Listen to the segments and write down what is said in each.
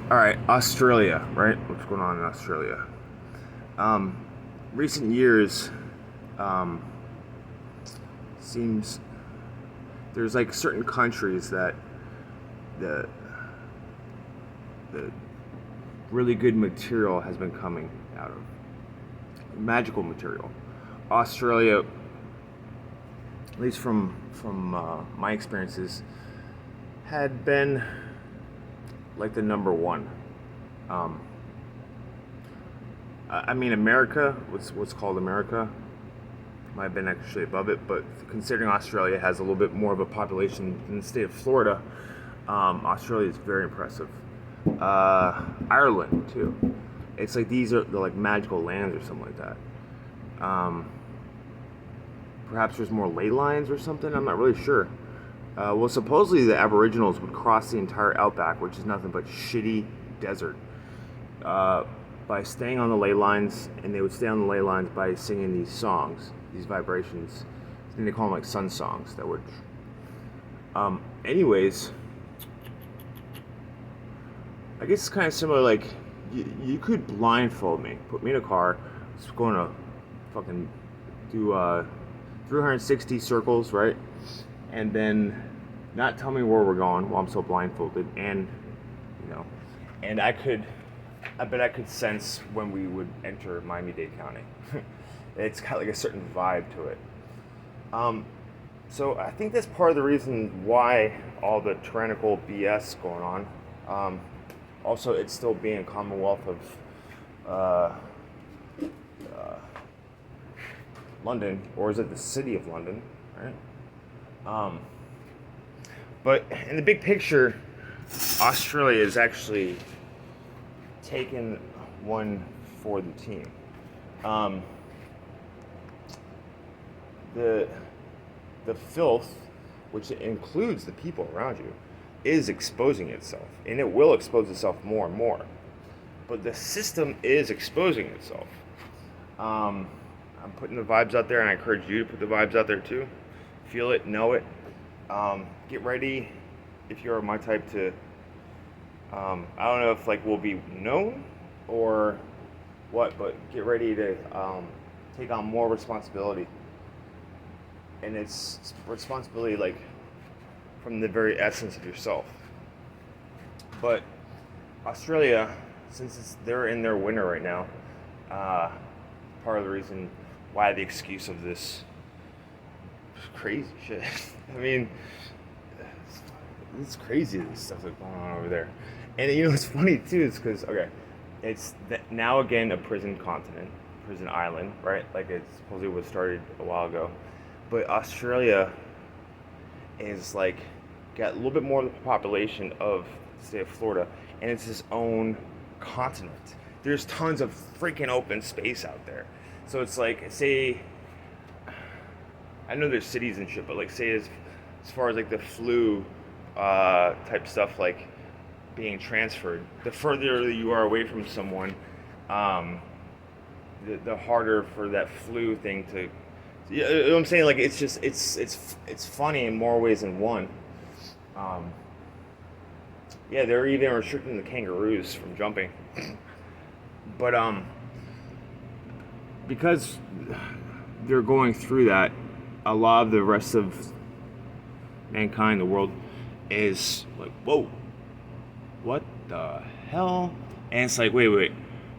All right, Australia, right? What's going on in Australia? Um, Recent years, um, seems there's like certain countries that the the really good material has been coming out of, magical material. Australia, at least from my experiences, had been like the number one. Um, I mean, America, what's called America, might have been actually above it, but considering Australia has a little bit more of a population than the state of Florida, Australia is very impressive. Ireland too. It's like these are the like magical lands or something like that. Um, Perhaps there's more ley lines or something. I'm not really sure. Well, supposedly the Aboriginals would cross the entire outback, which is nothing but shitty desert, uh, by staying on the ley lines, and they would stay on the ley lines by singing these songs, these vibrations. I think they call them like sun songs. That would. Anyways, I guess it's kind of similar. Like, you could blindfold me, put me in a car, just going to fucking do 360 circles, right? And then not tell me where we're going while I'm so blindfolded, and you know, and I bet I could sense when we would enter Miami-Dade County. It's got like a certain vibe to it. Um, so I think that's part of the reason why all the tyrannical BS going on. Um, Also, it's still being a Commonwealth of uh, uh, London, or is it the City of London, right? Um, but in the big picture, Australia is actually taken one for the team. Um, the the filth, which includes the people around you, is exposing itself, and it will expose itself more and more. But the system is exposing itself. Um, I'm putting the vibes out there, and I encourage you to put the vibes out there too. Feel it, know it. Get ready if you're my type to. I don't know if like we'll be known or what, but get ready to take on more responsibility, and it's responsibility like from the very essence of yourself. But Australia, they're in their winter right now, uh, part of the reason why the excuse of this crazy shit. I mean, it's crazy this stuff that's going on over there. And you know what's funny too is because okay, it's now again a prison continent, prison island, right? Like it supposedly was started a while ago, but Australia is like got a little bit more of the population of the state of Florida, and it's its own continent. There's tons of freaking open space out there. So it's like, say, I know there's cities and shit, but like, say as far as like the flu type stuff, like being transferred, the further you are away from someone, um, the harder for that flu thing to. You know what I'm saying? Like it's just it's funny in more ways than one. Um, yeah, they're even restricting the kangaroos from jumping. But because they're going through that, a lot of the rest of mankind, the world, is like, whoa, what the hell? And it's like, wait,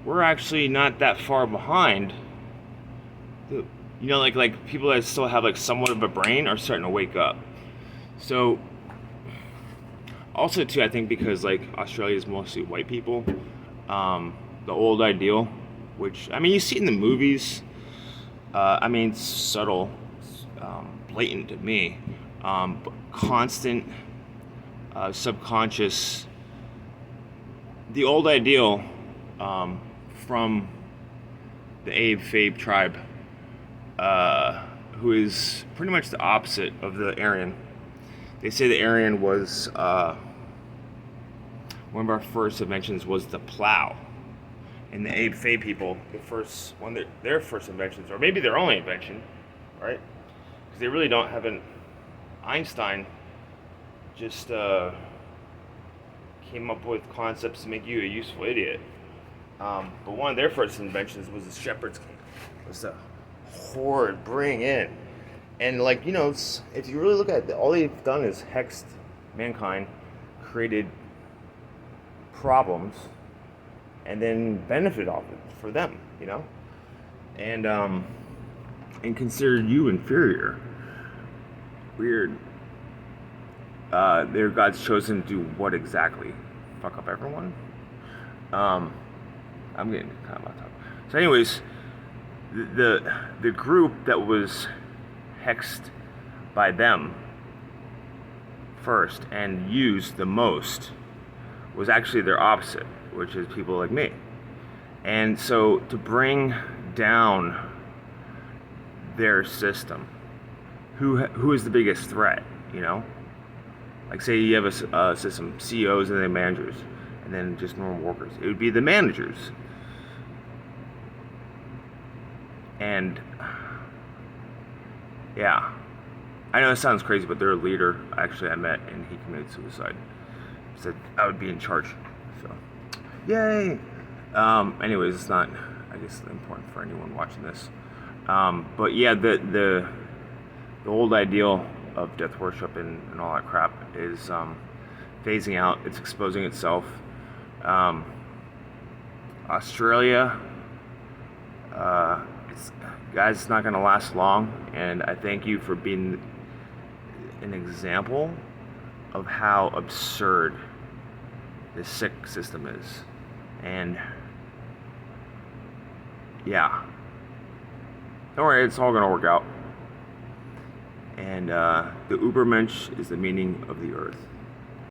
we're actually not that far behind. You know, like people that still have like somewhat of a brain are starting to wake up. So also too, I think because like Australia is mostly white people, the old ideal, which I mean you see it in the movies. I mean it's subtle, blatant to me, but constant, subconscious. The old ideal from the Abe Fabe tribe, who is pretty much the opposite of the Aryan. They say the Aryan was one of our first inventions was the plow, and the Abe Fabe people, the first one, their first inventions, or maybe their only invention, right? Because they really don't have an Einstein just came up with concepts to make you a useful idiot. But one of their first inventions was the shepherd's cane. It was the horde bring in. And like, if you really look at it, all they've done is hexed mankind, created problems, and then benefited off it for them, and considered you inferior. Weird. Their God's chosen to do what exactly? Fuck up everyone? I'm getting kind of off topic. So anyways, the group that was hexed by them first and used the most was actually their opposite, which is people like me. And so to bring down their system, who is the biggest threat, Like say you have a system, CEOs and then managers, and then just normal workers. It would be the managers. And yeah, I know it sounds crazy, but their leader, actually I met, and he committed suicide. He said I would be in charge. So, yay! Anyways, it's not, I guess, important for anyone watching this. But yeah, the old ideal of death worship and all that crap is phasing out. It's exposing itself. Australia, it's not going to last long, and I thank you for being an example of how absurd this sick system is. And yeah, don't worry, it's all going to work out. And the Ubermensch is the meaning of the earth.